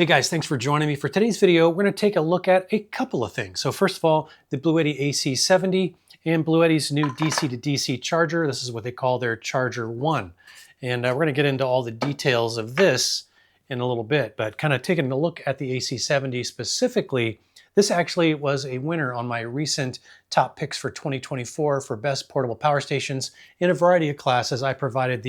Hey guys, thanks for joining me. For today's video, we're going to take a look at a couple of things. So first of all, the Bluetti AC70 and Bluetti's new DC to DC charger. This is what they call their Charger 1. And we're going to get into all the details of this in a little bit, but kind of taking a look at the AC70 specifically, this actually was a winner on my recent top picks for 2024 for best portable power stations in a variety of classes. I provided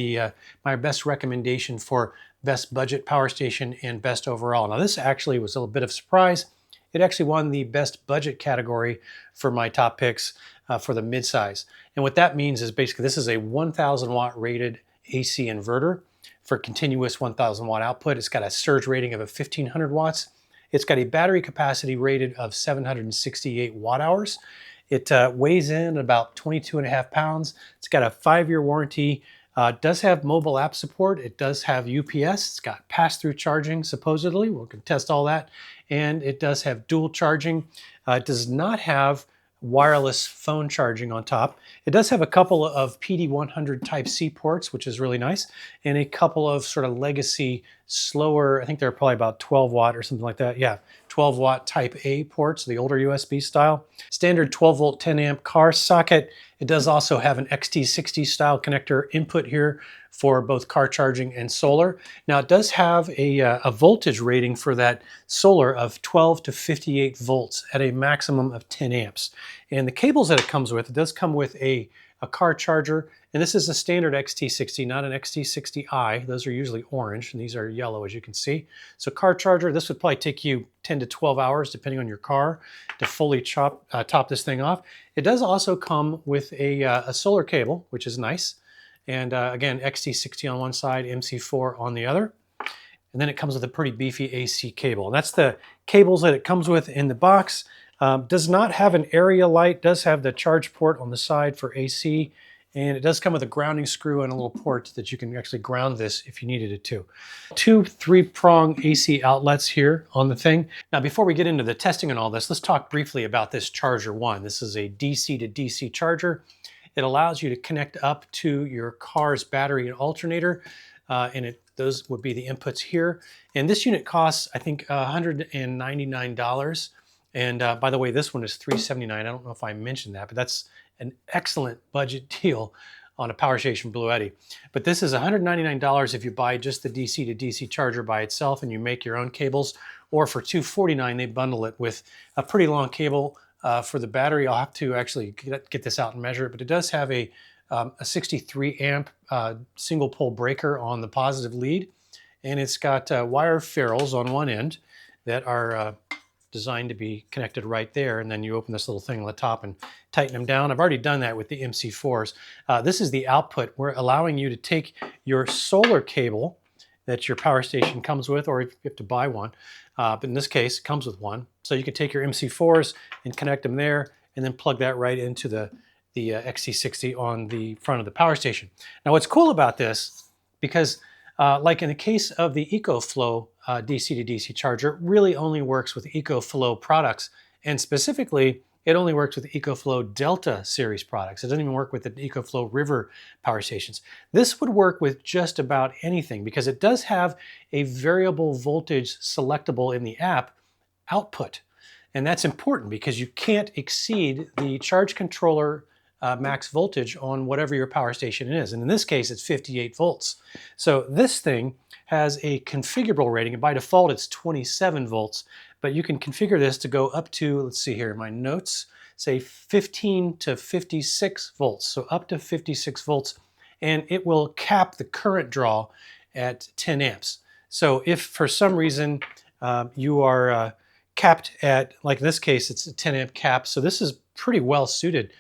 my best recommendation for best budget power station and best overall. Now this actually was a little bit of a surprise. It actually won the best budget category for my top picks for the midsize. And what that means is basically this is a 1000 watt rated AC inverter for continuous 1000 watt output. It's got a surge rating of 1500 watts. It's got a battery capacity rated of 768 watt hours. It weighs in about 22.5 pounds. It's got a 5-year warranty. Does have mobile app support. It does have UPS. It's got pass-through charging, supposedly. We're going to test all that. And it does have dual charging. It does not have wireless phone charging on top. It does have a couple of PD100 Type-C ports, which is really nice, and a couple of sort of legacy, slower, I think they're probably about 12 watt or something like that. Yeah, 12 watt Type-A ports, the older USB style. Standard 12 volt 10 amp car socket. It does also have an XT60 style connector input here for both car charging and solar. Now it does have a voltage rating for that solar of 12 to 58 volts at a maximum of 10 amps. And the cables that it comes with, it does come with a car charger, and this is a standard XT60, not an XT60i. Those are usually orange, and these are yellow, as you can see. So car charger, this would probably take you 10 to 12 hours, depending on your car, to fully top this thing off. It does also come with a solar cable, which is nice. And again, XT60 on one side, MC4 on the other. And then it comes with a pretty beefy AC cable. And that's the cables that it comes with in the box. Does not have an area light, does have the charge port on the side for AC, and it does come with a grounding screw and a little port that you can actually ground this if you needed it to. 2 3-prong AC outlets here on the thing. Now before we get into the testing and all this, let's talk briefly about this Charger 1. This is a DC to DC charger. It allows you to connect up to your car's battery and alternator, and those would be the inputs here. And this unit costs, I think, $199. And by the way, this one is $379. I don't know if I mentioned that, but that's an excellent budget deal on a power station Bluetti. But this is $199 if you buy just the DC to DC charger by itself and you make your own cables, or for $249 they bundle it with a pretty long cable for the battery. I'll have to actually get this out and measure it, but it does have a 63 amp single pole breaker on the positive lead, and it's got wire ferrules on one end that are designed to be connected right there, and then you open this little thing on the top and tighten them down. I've already done that with the MC4s. This is the output. We're allowing you to take your solar cable that your power station comes with, or if you have to buy one, but in this case it comes with one. So you could take your MC4s and connect them there, and then plug that right into the XT60 on the front of the power station. Now what's cool about this, because like in the case of the EcoFlow DC to DC charger, really only works with EcoFlow products, and specifically it only works with EcoFlow Delta series products. It doesn't even work with the EcoFlow River power stations. This would work with just about anything because it does have a variable voltage selectable in the app output, and that's important because you can't exceed the charge controller max voltage on whatever your power station is. And in this case, it's 58 volts. So this thing has a configurable rating, and by default, it's 27 volts, but you can configure this to go up to, let's see here, my notes say 15 to 56 volts. So up to 56 volts, and it will cap the current draw at 10 amps. So if for some reason you are capped at, like in this case, it's a 10 amp cap. So this is pretty well suited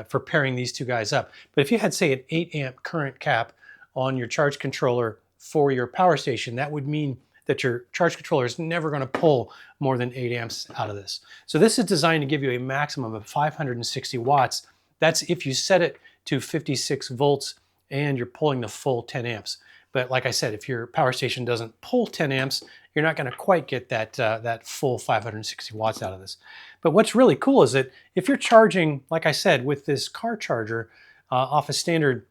for pairing these two guys up. But if you had, say, an 8 amp current cap on your charge controller for your power station, that would mean that your charge controller is never going to pull more than 8 amps out of this. So this is designed to give you a maximum of 560 watts. That's if you set it to 56 volts and you're pulling the full 10 amps. But like I said, if your power station doesn't pull 10 amps, you're not going to quite get that full 560 watts out of this. But what's really cool is that if you're charging, like I said, with this car charger off a standard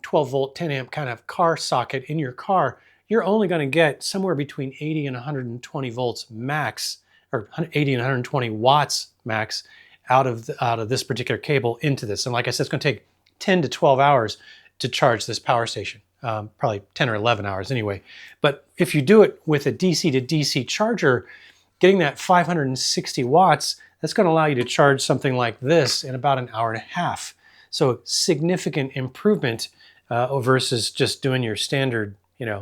12 volt, 10 amp kind of car socket in your car, you're only going to get somewhere between 80 and 120 volts max, or 80 and 120 watts max out of this particular cable into this. And like I said, it's going to take 10 to 12 hours to charge this power station. Probably 10 or 11 hours anyway. But if you do it with a DC to DC charger, getting that 560 watts, that's going to allow you to charge something like this in about an hour and a half. So significant improvement versus just doing your standard,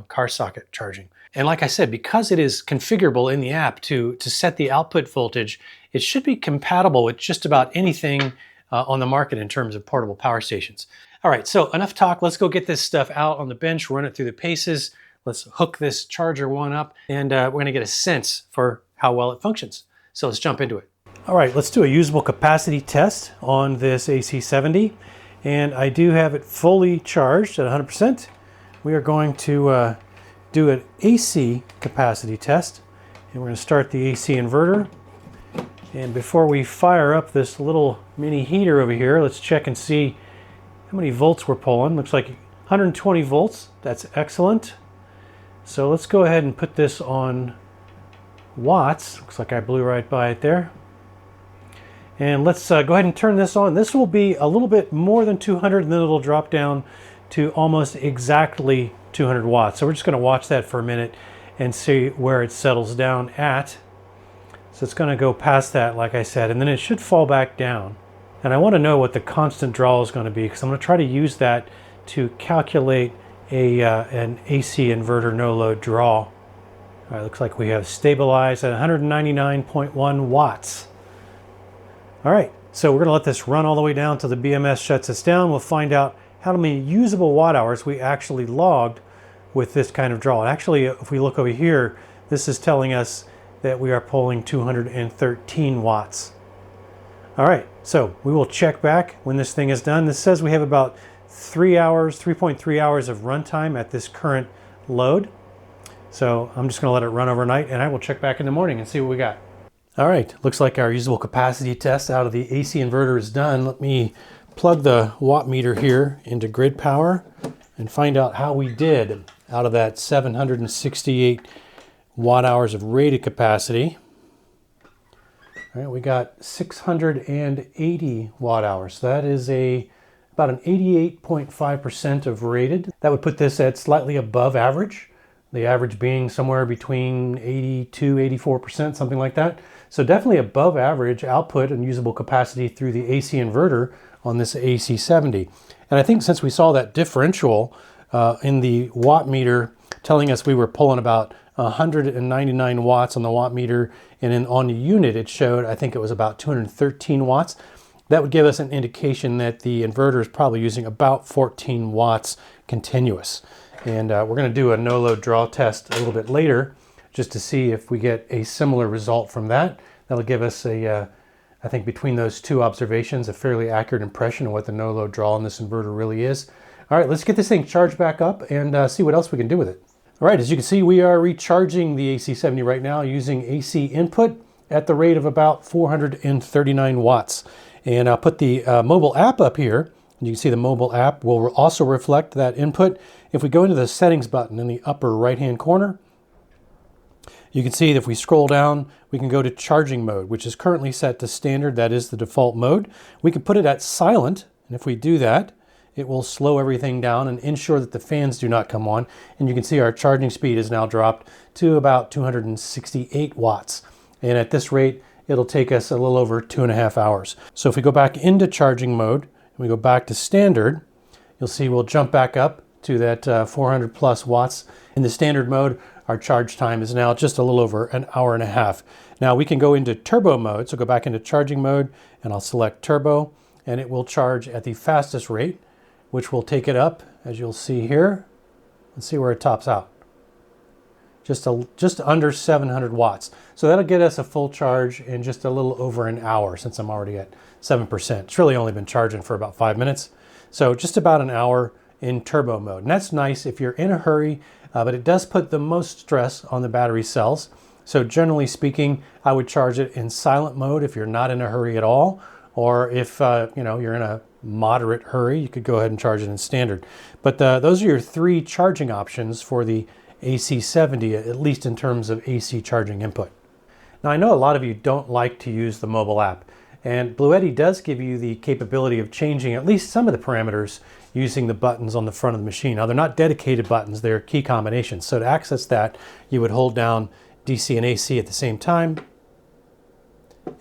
car socket charging. And like I said, because it is configurable in the app to set the output voltage, it should be compatible with just about anything on the market in terms of portable power stations. All right, so enough talk. Let's go get this stuff out on the bench, run it through the paces. Let's hook this charger one up, and we're going to get a sense for how well it functions. So let's jump into it. All right, let's do a usable capacity test on this AC70. And I do have it fully charged at 100%. We are going to do an AC capacity test. And we're going to start the AC inverter. And before we fire up this little mini heater over here, let's check and see how many volts we're pulling. Looks like 120 volts. That's excellent. So let's go ahead and put this on watts. Looks like I blew right by it there. And let's go ahead and turn this on. This will be a little bit more than 200, and then it'll drop down to almost exactly 200 watts. So we're just going to watch that for a minute and see where it settles down at. So it's going to go past that, like I said, and then it should fall back down. And I want to know what the constant draw is going to be, because I'm going to try to use that to calculate an AC inverter no-load draw. All right, looks like we have stabilized at 199.1 watts. All right, so we're going to let this run all the way down till the BMS shuts us down. We'll find out how many usable watt hours we actually logged with this kind of draw. And actually, if we look over here, this is telling us that we are pulling 213 watts. All right, so we will check back when this thing is done. This says we have about 3.3 hours of runtime at this current load. So I'm just going to let it run overnight, and I will check back in the morning and see what we got. All right, looks like our usable capacity test out of the AC inverter is done. Let me plug the watt meter here into grid power and find out how we did out of that 768 watt hours of rated capacity. All right, we got 680 watt hours. So that is about an 88.5% of rated. That would put this at slightly above average, the average being somewhere between 82, 84%, something like that. So definitely above average output and usable capacity through the AC inverter on this AC70. And I think since we saw that differential in the watt meter telling us we were pulling about 199 watts on the watt meter, and then on the unit it showed, I think it was about 213 watts. That would give us an indication that the inverter is probably using about 14 watts continuous. And we're going to do a no-load draw test a little bit later just to see if we get a similar result from that. That'll give us I think between those two observations, a fairly accurate impression of what the no-load draw on this inverter really is. All right, let's get this thing charged back up and see what else we can do with it. All right, as you can see, we are recharging the AC70 right now using AC input at the rate of about 439 watts. And I'll put the mobile app up here. And you can see the mobile app will also reflect that input. If we go into the settings button in the upper right-hand corner, you can see that if we scroll down, we can go to charging mode, which is currently set to standard. That is the default mode. We can put it at silent, and if we do that, it will slow everything down and ensure that the fans do not come on. And you can see our charging speed is now dropped to about 268 watts. And at this rate, it'll take us a little over 2.5 hours. So if we go back into charging mode, and we go back to standard, you'll see we'll jump back up to that 400 plus watts. In the standard mode, our charge time is now just a little over an hour and a half. Now we can go into turbo mode, so go back into charging mode, and I'll select turbo, and it will charge at the fastest rate, which will take it up, as you'll see here. Let's see where it tops out. Just under 700 watts. So that'll get us a full charge in just a little over an hour, since I'm already at 7%. It's really only been charging for about 5 minutes. So just about an hour in turbo mode. And that's nice if you're in a hurry, but it does put the most stress on the battery cells. So generally speaking, I would charge it in silent mode if you're not in a hurry at all, or if you're in a moderate hurry, you could go ahead and charge it in standard. But those are your three charging options for the AC70, at least in terms of AC charging input. Now I know a lot of you don't like to use the mobile app, and Bluetti does give you the capability of changing at least some of the parameters using the buttons on the front of the machine. Now they're not dedicated buttons, they're key combinations. So to access that, you would hold down DC and AC at the same time,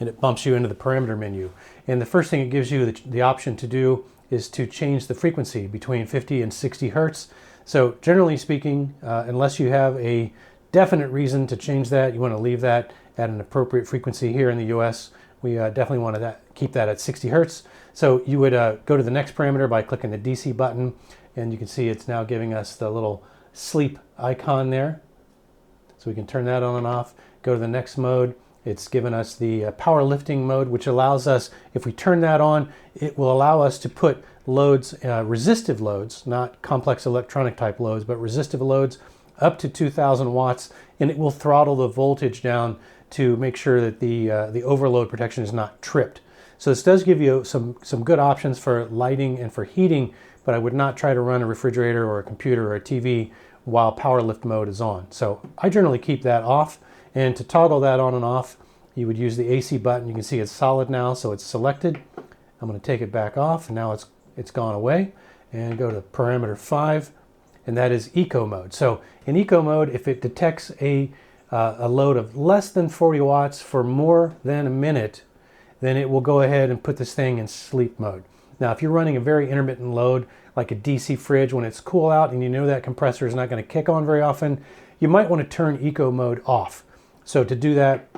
and it bumps you into the parameter menu. And the first thing it gives you the option to do is to change the frequency between 50 and 60 hertz. So generally speaking, unless you have a definite reason to change that, you want to leave that at an appropriate frequency. Here in the US, we definitely want to keep that at 60 hertz. So you would go to the next parameter by clicking the DC button, and you can see it's now giving us the little sleep icon there. So we can turn that on and off. Go to the next mode. It's given us the powerlifting mode, which allows us, if we turn that on, it will allow us to put loads, resistive loads, not complex electronic type loads, but resistive loads up to 2,000 watts, and it will throttle the voltage down to make sure that the overload protection is not tripped. So this does give you some good options for lighting and for heating, but I would not try to run a refrigerator or a computer or a TV while power lift mode is on. So I generally keep that off, and to toggle that on and off, you would use the AC button. You can see it's solid now, so it's selected. I'm going to take it back off, and now it's gone away, and go to parameter 5, and that is eco mode. So in eco mode, if it detects a load of less than 40 watts for more than a minute, then it will go ahead and put this thing in sleep mode. Now, if you're running a very intermittent load, like a DC fridge, when it's cool out and you know that compressor is not going to kick on very often, you might want to turn eco mode off. So to do that,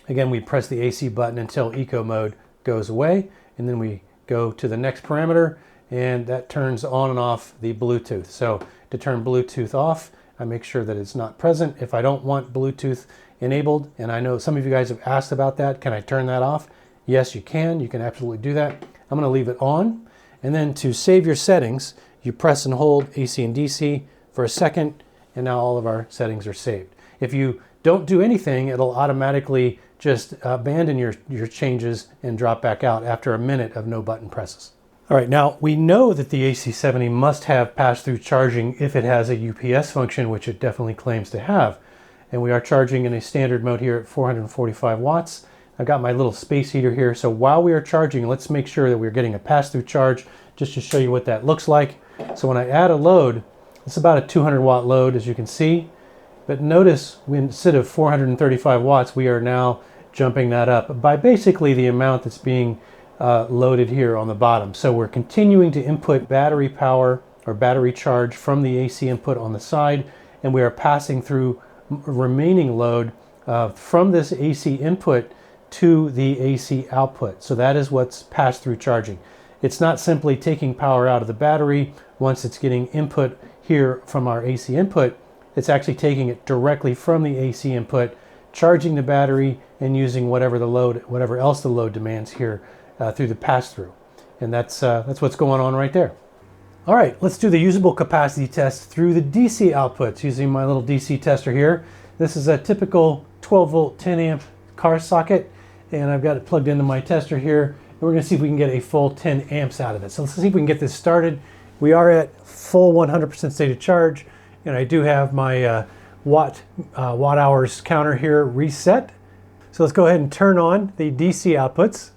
again, we press the AC button until eco mode goes away, and then we go to the next parameter, and that turns on and off the Bluetooth. So to turn Bluetooth off, I make sure that it's not present. If I don't want Bluetooth enabled, and I know some of you guys have asked about that, can I turn that off? Yes, you can. You can absolutely do that. I'm going to leave it on. And then to save your settings, you press and hold AC and DC for a second, and now all of our settings are saved. If you don't do anything, it'll automatically just abandon your changes and drop back out after a minute of no button presses. All right, now we know that the AC70 must have pass-through charging if it has a UPS function, which it definitely claims to have. And we are charging in a standard mode here at 445 watts. I've got my little space heater here, so while we are charging, let's make sure that we're getting a pass-through charge just to show you what that looks like. So when I add a load, it's about a 200 watt load, as you can see. But notice, instead of 435 watts, we are now jumping that up by basically the amount that's being loaded here on the bottom. So we're continuing to input battery power or battery charge from the AC input on the side, and we are passing through remaining load from this AC input to the AC output. So that is what's pass-through charging. It's not simply taking power out of the battery once it's getting input here from our AC input. It's actually taking it directly from the AC input, charging the battery, and using whatever else the load demands here through the pass-through. And that's what's going on right there. All right, let's do the usable capacity test through the DC outputs using my little DC tester here. This is a typical 12 volt 10 amp car socket, and I've got it plugged into my tester here, and we're going to see if we can get a full 10 amps out of it. So let's see if we can get this started. We are at full 100% state of charge, and I do have my watt hours counter here reset. So let's go ahead and turn on the DC outputs,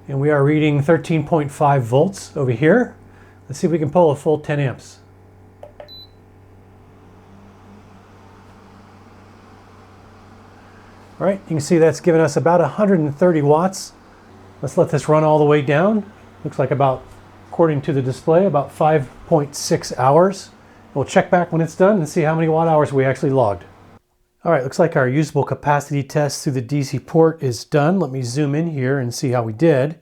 and we are reading 13.5 volts over here. Let's see if we can pull a full 10 amps. All right, you can see that's given us about 130 watts. Let's let this run all the way down. Looks like about, according to the display, about 5.6 hours. We'll check back when it's done and see how many watt hours we actually logged. All right, looks like our usable capacity test through the DC port is done. Let me zoom in here and see how we did.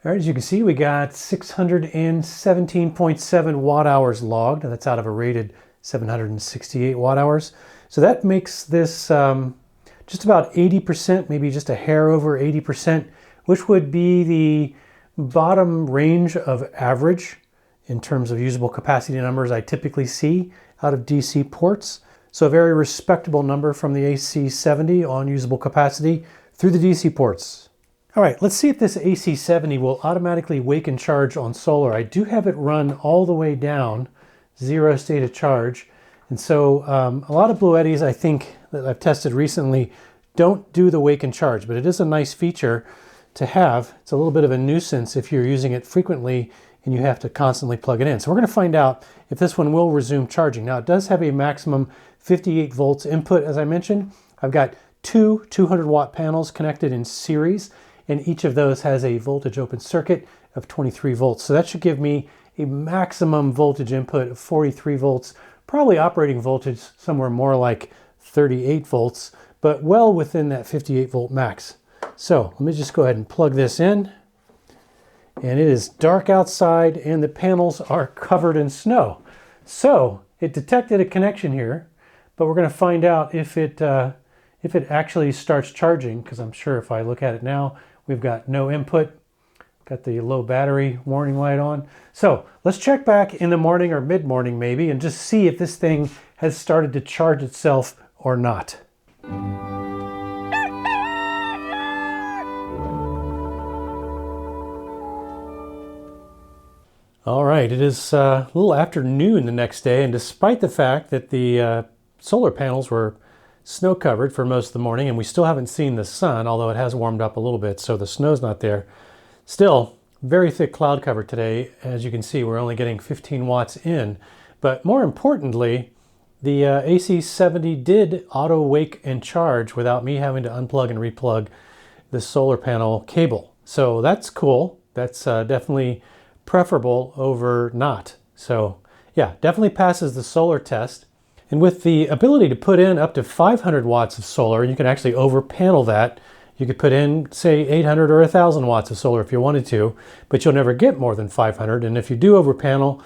All right, as you can see, we got 617.7 watt hours logged. That's out of a rated 768 watt hours. So that makes this just about 80%, maybe just a hair over 80%, which would be the bottom range of average in terms of usable capacity numbers I typically see out of DC ports. So a very respectable number from the AC70 on usable capacity through the DC ports. All right, let's see if this AC70 will automatically wake and charge on solar. I do have it run all the way down, 0 state of charge. And so a lot of Bluettis, I think, that I've tested recently don't do the wake and charge, but it is a nice feature to have. It's a little bit of a nuisance if you're using it frequently and you have to constantly plug it in. So we're going to find out if this one will resume charging. Now, it does have a maximum 58 volts input, as I mentioned. I've got two 200-watt panels connected in series, and each of those has a voltage open circuit of 23 volts. So that should give me a maximum voltage input of 43 volts, probably operating voltage somewhere more like 38 volts, but well within that 58 volt max. So let me just go ahead and plug this in. And it is dark outside and the panels are covered in snow. So it detected a connection here, but we're going to find out if it actually starts charging, because I'm sure if I look at it now, we've got no input, got the low battery warning light on. So let's check back in the morning or mid-morning maybe and just see if this thing has started to charge itself or not. All right, it is a little after noon the next day, and despite the fact that the solar panels were snow covered for most of the morning, and we still haven't seen the sun, although it has warmed up a little bit, so the snow's not there. Still, very thick cloud cover today. As you can see, we're only getting 15 watts in, but more importantly, the AC70 did auto wake and charge without me having to unplug and replug the solar panel cable. So that's cool. That's definitely preferable over not. So yeah, definitely passes the solar test. And with the ability to put in up to 500 watts of solar, you can actually over panel that. You could put in, say, 800 or 1,000 watts of solar if you wanted to, but you'll never get more than 500. And if you do over panel,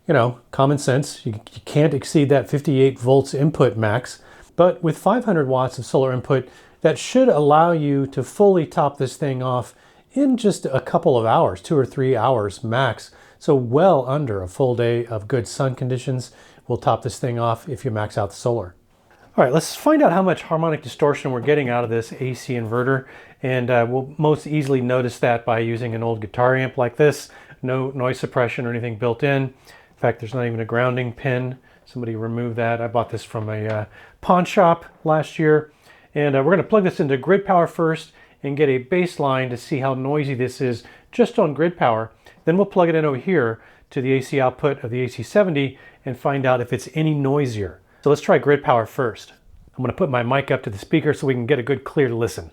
you know, common sense, you can't exceed that 58 volts input max. But with 500 watts of solar input, that should allow you to fully top this thing off in just a couple of hours, 2 or 3 hours max. So well under a full day of good sun conditions will top this thing off if you max out the solar. All right, let's find out how much harmonic distortion we're getting out of this AC inverter. And we'll most easily notice that by using an old guitar amp like this. No noise suppression or anything built in. In fact, there's not even a grounding pin. Somebody removed that. I bought this from a pawn shop last year. And we're going to plug this into grid power first and get a baseline to see how noisy this is just on grid power. Then we'll plug it in over here to the AC output of the AC70 and find out if it's any noisier. So let's try grid power first. I'm going to put my mic up to the speaker so we can get a good clear listen.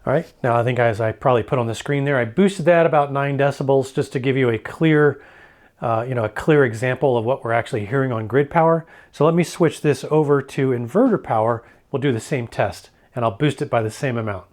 All right, now I think as I probably put on the screen there, I boosted that about 9 decibels just to give you a clear a clear example of what we're actually hearing on grid power. So let me switch this over to inverter power. We'll do the same test and I'll boost it by the same amount.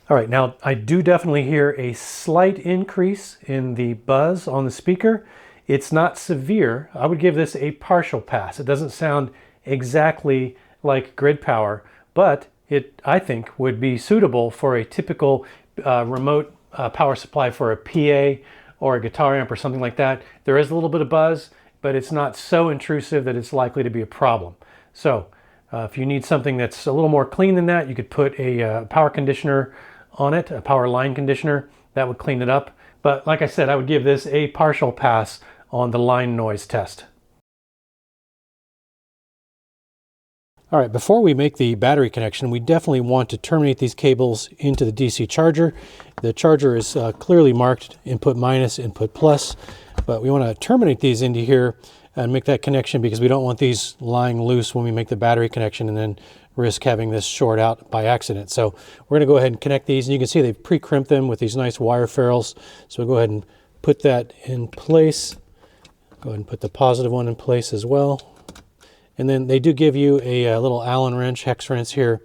All right, now I do definitely hear a slight increase in the buzz on the speaker. It's not severe. I would give this a partial pass. It doesn't sound exactly like grid power, but it, I think, would be suitable for a typical remote power supply for a PA or a guitar amp or something like that. There is a little bit of buzz, but it's not so intrusive that it's likely to be a problem. So if you need something that's a little more clean than that, you could put a power conditioner on it, a power line conditioner. That would clean it up. But like I said, I would give this a partial pass on the line noise test. All right, before we make the battery connection, we definitely want to terminate these cables into the DC charger. The charger is clearly marked input minus, input plus, but we want to terminate these into here and make that connection because we don't want these lying loose when we make the battery connection and then risk having this short out by accident. So we're going to go ahead and connect these, and you can see they've pre-crimped them with these nice wire ferrules. So we'll go ahead and put that in place. Go ahead and put the positive one in place as well. And then they do give you a little Allen wrench, hex wrench here.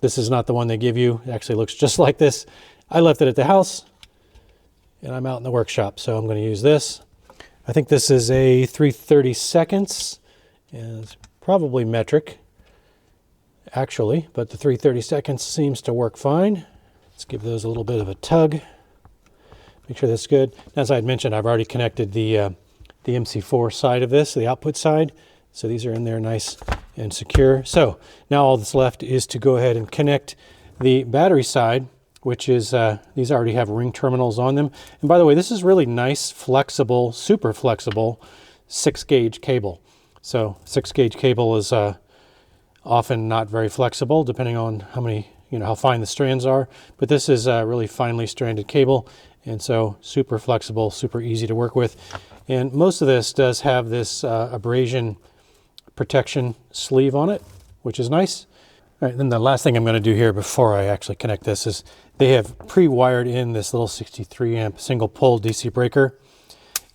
This is not the one they give you. It actually looks just like this. I left it at the house and I'm out in the workshop, so I'm going to use this. I think this is a 3/32, and it's probably metric actually, but the 3/32 seems to work fine. Let's give those a little bit of a tug. Make sure that's good. As I had mentioned, I've already connected the MC4 side of this, the output side. So these are in there nice and secure. So now all that's left is to go ahead and connect the battery side, which is, these already have ring terminals on them. And by the way, this is really nice, flexible, super flexible 6-gauge cable. So 6-gauge cable is often not very flexible, depending on how many, how fine the strands are. But this is a really finely stranded cable, and so super flexible, super easy to work with. And most of this does have this abrasion protection sleeve on it, which is nice. All right, then the last thing I'm going to do here before I actually connect this is they have pre-wired in this little 63 amp single pole DC breaker,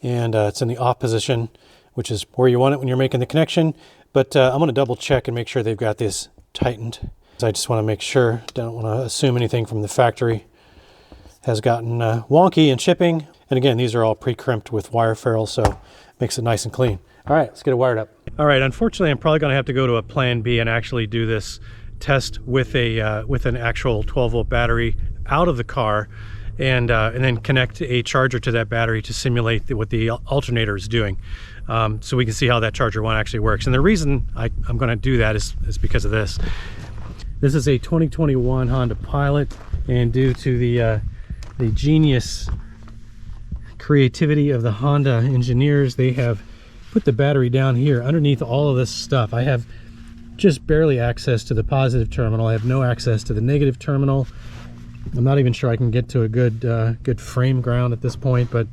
and it's in the off position, which is where you want it when you're making the connection. But I'm going to double check and make sure they've got this tightened. I just want to make sure, don't want to assume anything from the factory has gotten wonky in shipping. And again, these are all pre-crimped with wire ferrule, so it makes it nice and clean. All right, let's get it wired up. All right, unfortunately, I'm probably going to have to go to a plan B and actually do this test with a with an actual 12-volt battery out of the car, and then connect a charger to that battery to simulate what the alternator is doing, so we can see how that charger one actually works. And the reason I'm going to do that is because of this. This is a 2021 Honda Pilot, and due to the genius creativity of the Honda engineers, they have put the battery down here underneath all of this stuff. I have just barely access to the positive terminal. I have no access to the negative terminal. I'm not even sure I can get to a good frame ground at this point. But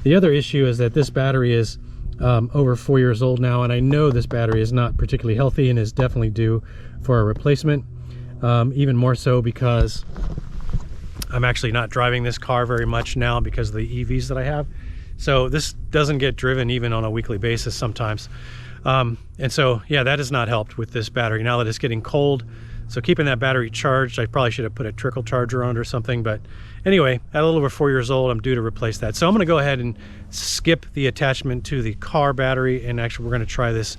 the other issue is that this battery is over 4 years old now, and I know this battery is not particularly healthy and is definitely due for a replacement. Even more so because I'm actually not driving this car very much now because of the EVs that I have. So this doesn't get driven even on a weekly basis sometimes. And so, yeah, that has not helped with this battery now that it's getting cold. So keeping that battery charged, I probably should have put a trickle charger on it or something. But anyway, at a little over 4 years old, I'm due to replace that. So I'm going to go ahead and skip the attachment to the car battery. And actually, we're going to try this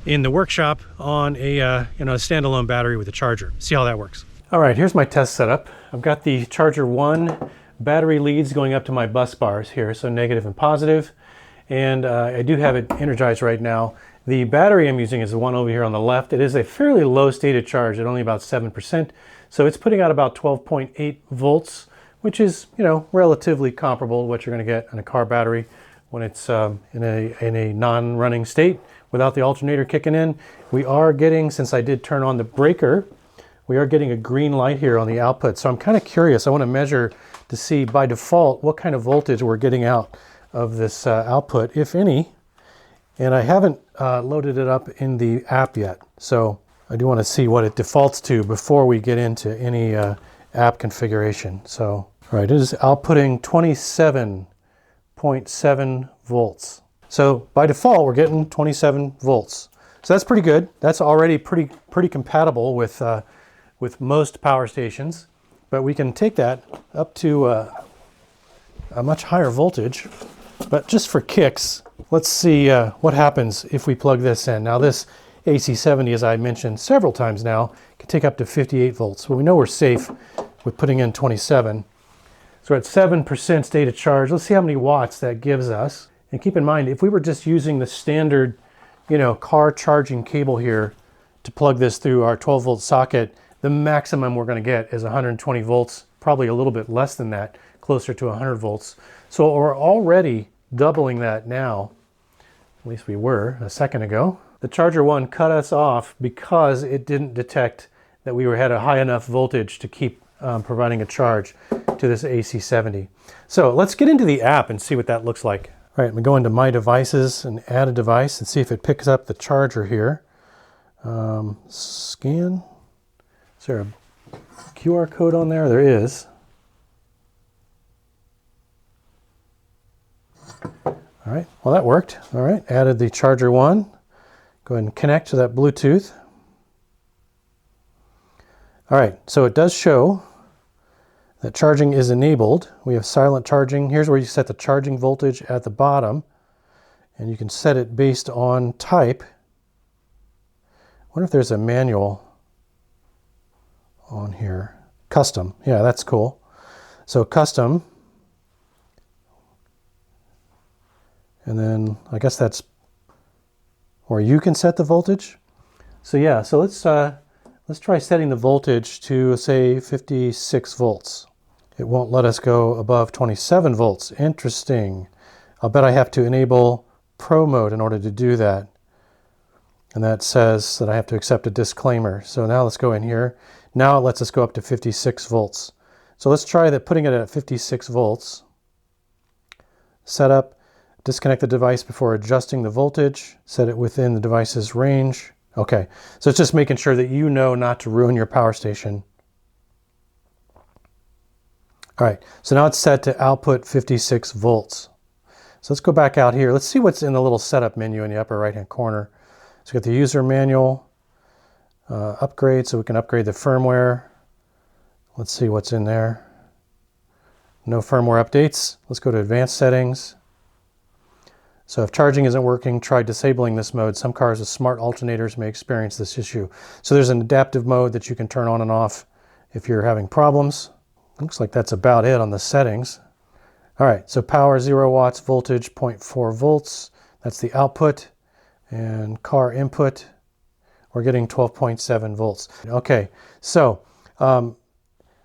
in the workshop on a a standalone battery with a charger. See how that works. All right, here's my test setup. I've got the charger 1 battery leads going up to my bus bars here, so negative and positive. And I do have it energized right now. The battery I'm using is the one over here on the left. It is a fairly low stated charge at only about 7%. So it's putting out about 12.8 volts, which is, relatively comparable to what you're going to get in a car battery when it's in a non-running state without the alternator kicking in. We are getting, since I did turn on the breaker, we are getting a green light here on the output. So I'm kind of curious. I want to measure to see by default what kind of voltage we're getting out of this output, if any. And I haven't loaded it up in the app yet. So I do want to see what it defaults to before we get into any app configuration. So, all right, it is outputting 27.7 volts. So by default, we're getting 27 volts. So that's pretty good. That's already pretty compatible with most power stations. But we can take that up to a much higher voltage. But just for kicks, let's see what happens if we plug this in. Now this AC70, as I mentioned several times now, can take up to 58 volts. But we know we're safe with putting in 27. So we're at 7% state of charge. Let's see how many watts that gives us. And keep in mind, if we were just using the standard, car charging cable here to plug this through our 12-volt socket, the maximum we're going to get is 120 volts, probably a little bit less than that, closer to 100 volts. So we're already doubling that now. At least we were a second ago. The charger 1 cut us off because it didn't detect that we had a high enough voltage to keep providing a charge to this AC70. So let's get into the app and see what that looks like. All right, I'm going to go into My Devices and add a device and see if it picks up the charger here. Scan. Is there a QR code on there? There is. All right, well that worked. All right, added the charger 1. Go ahead and connect to that Bluetooth. All right, so it does show that charging is enabled. We have silent charging. Here's where you set the charging voltage at the bottom, and you can set it based on type. I wonder if there's a manual on here. Custom. Yeah, that's cool. So custom. And then I guess that's, or you can set the voltage. So yeah, so let's try setting the voltage to say 56 volts. It won't let us go above 27 volts. Interesting. I'll bet I have to enable Pro mode in order to do that. And that says that I have to accept a disclaimer. So now let's go in here. Now it lets us go up to 56 volts. So let's try that, putting it at 56 volts. Setup, disconnect the device before adjusting the voltage. Set it within the device's range. Okay, so it's just making sure that you know not to ruin your power station. All right, so now it's set to output 56 volts. So let's go back out here. Let's see what's in the little setup menu in the upper right-hand corner. So we got the user manual, upgrade, so we can upgrade the firmware. Let's see what's in there. No firmware updates. Let's go to advanced settings. So if charging isn't working, try disabling this mode. Some cars with smart alternators may experience this issue. So there's an adaptive mode that you can turn on and off if you're having problems. Looks like that's about it on the settings. All right, so power 0 watts, voltage 0.4 volts. That's the output. And car input, we're getting 12.7 volts. Okay, so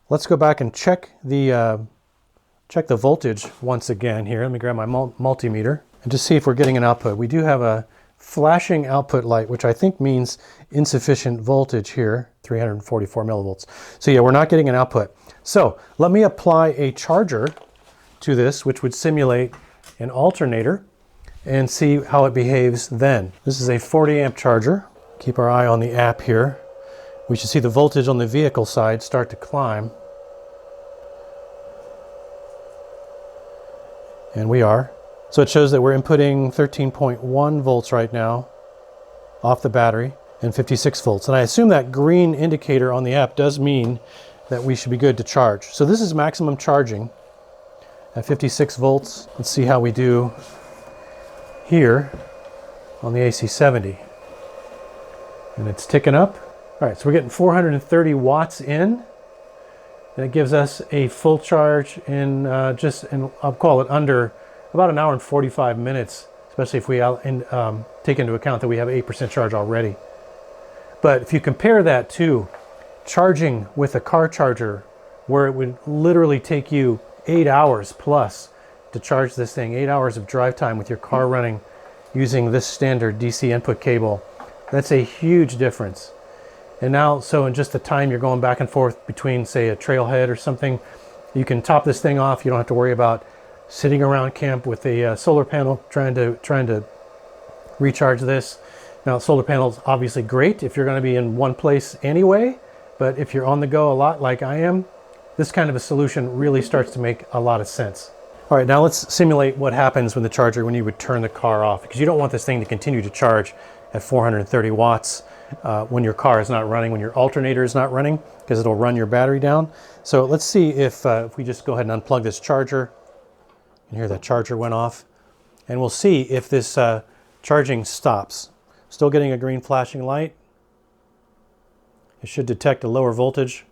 let's go back and check the voltage once again here. Let me grab my multimeter and just see if we're getting an output. We do have a flashing output light, which I think means insufficient voltage here, 344 millivolts. So yeah, we're not getting an output. So let me apply a charger to this, which would simulate an alternator, and see how it behaves then. This is a 40 amp charger. Keep our eye on the app here. We should see the voltage on the vehicle side start to climb. And we are. So it shows that we're inputting 13.1 volts right now off the battery and 56 volts. And I assume that green indicator on the app does mean that we should be good to charge. So this is maximum charging at 56 volts. Let's see how we do here on the AC70. And it's ticking up. All right, so we're getting 430 watts in. And it gives us a full charge in I'll call it under about an hour and 45 minutes, especially if we take into account that we have 8% charge already. But if you compare that to charging with a car charger, where it would literally take you 8 hours plus to charge this thing, 8 hours of drive time with your car running using this standard DC input cable, that's a huge difference. And now, so in just the time you're going back and forth between, say, a trailhead or something, you can top this thing off. You don't have to worry about sitting around camp with a solar panel trying to recharge this. Now, solar panel's obviously great if you're going to be in one place anyway, but if you're on the go a lot like I am, this kind of a solution really starts to make a lot of sense. All right, now let's simulate what happens when when you would turn the car off, because you don't want this thing to continue to charge at 430 watts when your car is not running, when your alternator is not running, because it'll run your battery down. So let's see if we just go ahead and unplug this charger. You can hear that charger went off. And we'll see if this charging stops. Still getting a green flashing light. It should detect a lower voltage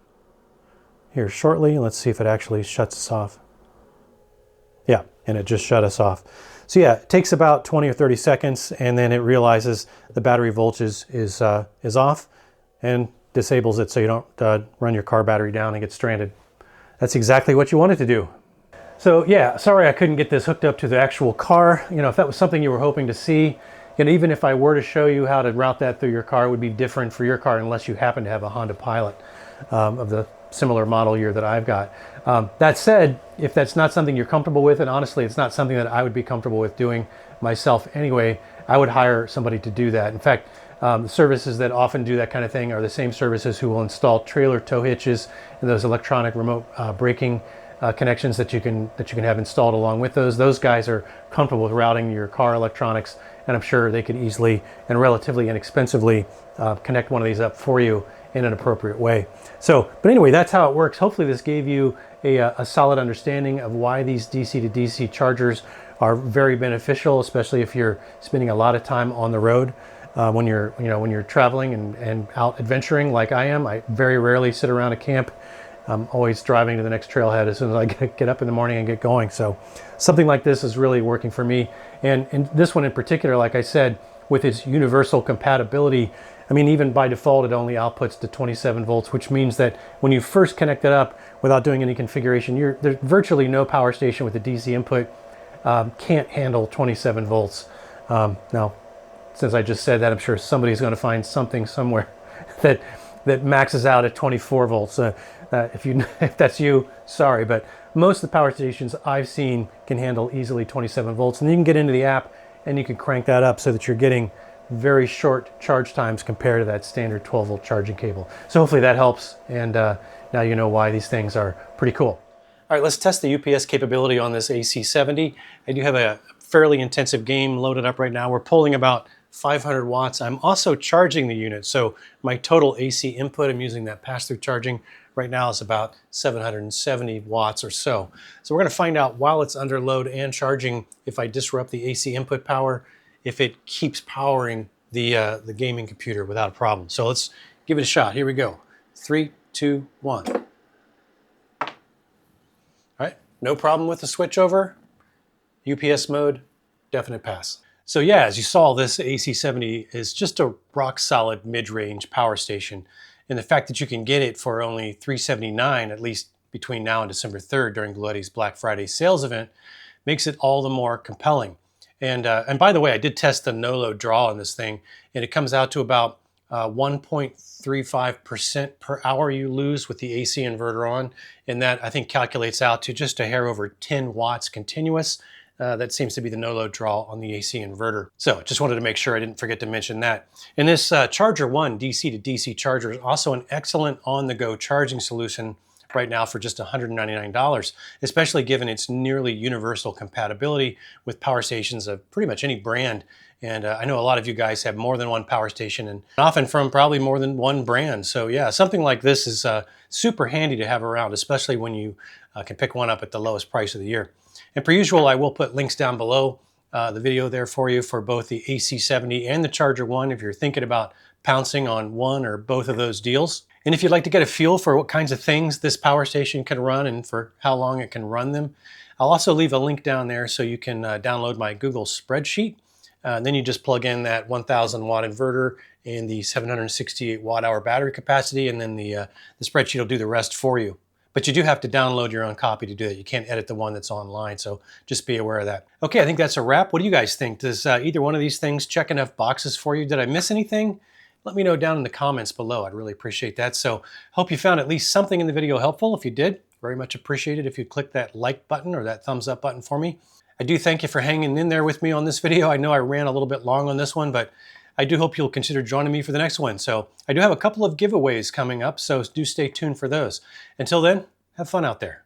here shortly. Let's see if it actually shuts us off. Yeah, and it just shut us off. So yeah, it takes about 20 or 30 seconds, and then it realizes the battery voltage is off and disables it so you don't run your car battery down and get stranded. That's exactly what you wanted to do. So yeah, sorry I couldn't get this hooked up to the actual car. You know, if that was something you were hoping to see, and even if I were to show you how to route that through your car, it would be different for your car unless you happen to have a Honda Pilot of the similar model year that I've got. That said, if that's not something you're comfortable with, and honestly, it's not something that I would be comfortable with doing myself anyway, I would hire somebody to do that. In fact, the services that often do that kind of thing are the same services who will install trailer tow hitches and those electronic remote braking connections that you can have installed along with those. Those guys are comfortable with routing your car electronics, and I'm sure they could easily and relatively inexpensively connect one of these up for you in an appropriate way. So, but anyway, that's how it works. Hopefully this gave you a solid understanding of why these DC to DC chargers are very beneficial, especially if you're spending a lot of time on the road. When you're traveling and out adventuring like I am. I very rarely sit around a camp I'm always driving to the next trailhead as soon as I get up in the morning and get going. So something like this is really working for me. And this one in particular, like I said, with its universal compatibility, I mean, even by default, it only outputs to 27 volts, which means that when you first connect it up without doing any configuration, there's virtually no power station with a DC input can't handle 27 volts. Now, since I just said that, I'm sure somebody's going to find something somewhere that maxes out at 24 volts. If that's you, sorry, but most of the power stations I've seen can handle easily 27 volts. And then you can get into the app and you can crank that up so that you're getting very short charge times compared to that standard 12 volt charging cable. So hopefully that helps, and now you know why these things are pretty cool. All right, let's test the UPS capability on this AC70. I do have a fairly intensive game loaded up right now. We're pulling about 500 watts. I'm also charging the unit, so my total AC input, I'm using that pass-through charging right now, is about 770 watts or so. So we're going to find out while it's under load and charging, if I disrupt the AC input power, if it keeps powering the gaming computer without a problem. So let's give it a shot. Here we go. 3, 2, 1. All right, no problem with the switchover. UPS mode, definite pass. So yeah, as you saw, this AC70 is just a rock solid mid-range power station. And the fact that you can get it for only $379, at least between now and December 3rd during Bluetti's Black Friday sales event, makes it all the more compelling. And by the way, I did test the no-load draw on this thing, and it comes out to about 1.35% per hour you lose with the AC inverter on. And that, I think, calculates out to just a hair over 10 watts continuous. That seems to be the no-load draw on the AC inverter. So just wanted to make sure I didn't forget to mention that. And this Charger 1 DC to DC charger is also an excellent on-the-go charging solution right now for just $199, especially given its nearly universal compatibility with power stations of pretty much any brand. And I know a lot of you guys have more than one power station, and often from probably more than one brand. So yeah, something like this is super handy to have around, especially when you can pick one up at the lowest price of the year. And per usual, I will put links down below the video there for you for both the AC70 and the Charger 1 if you're thinking about pouncing on one or both of those deals. And if you'd like to get a feel for what kinds of things this power station can run and for how long it can run them, I'll also leave a link down there so you can download my Google spreadsheet. Then you just plug in that 1,000 watt inverter and the 768 watt hour battery capacity, and then the spreadsheet will do the rest for you. But you do have to download your own copy to do that. You can't edit the one that's online, so just be aware of that. Okay, I think that's a wrap. What do you guys think? Does either one of these things check enough boxes for you? Did I miss anything? Let me know down in the comments below. I'd really appreciate that. So hope you found at least something in the video helpful. If you did, very much appreciated if you'd click that like button or that thumbs up button for me. I do thank you for hanging in there with me on this video. I know I ran a little bit long on this one, but I do hope you'll consider joining me for the next one. So I do have a couple of giveaways coming up, so do stay tuned for those. Until then, have fun out there.